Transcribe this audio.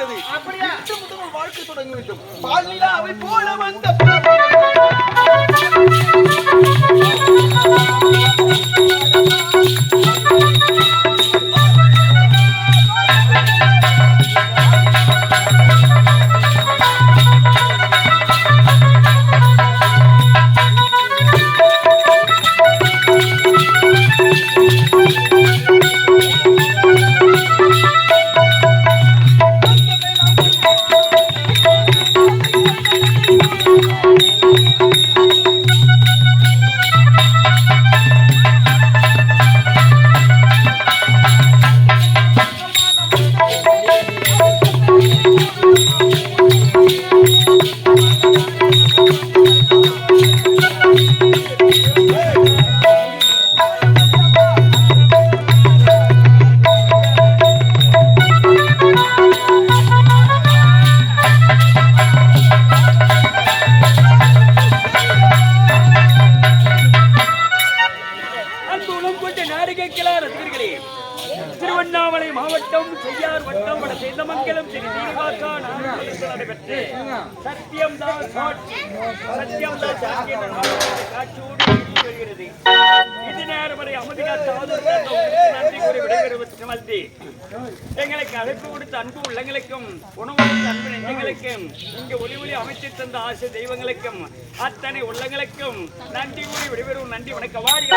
விட்டது. அப்படியே முதல் வாழ்க்கை தொடங்கி விட்டோம். பாலிலா அவை போல வந்த திருவண்ணாமலை மாவட்டம் செய்யார் வட்டம் வட சேந்தமங்கலம் திரு தீர்வாக்கான் நடைபெற்று சத்தியம்தான் காட்சியோடு வருகிறது. இது நேரம் வரை அமைதியா நன்றி கூறி விடைபெறுவது எங்களுக்கு அழைப்பு கொடுத்த அன்பு உள்ளங்களுக்கும் உணவு அன்பு நெஞ்சங்களுக்கும் இங்கு ஒளி ஒளி அமைத்து தந்த ஆசை தெய்வங்களுக்கும் அத்தனை உள்ளங்களுக்கும் நன்றி கூறி விடைபெறும். நன்றி வணக்கம். வாடி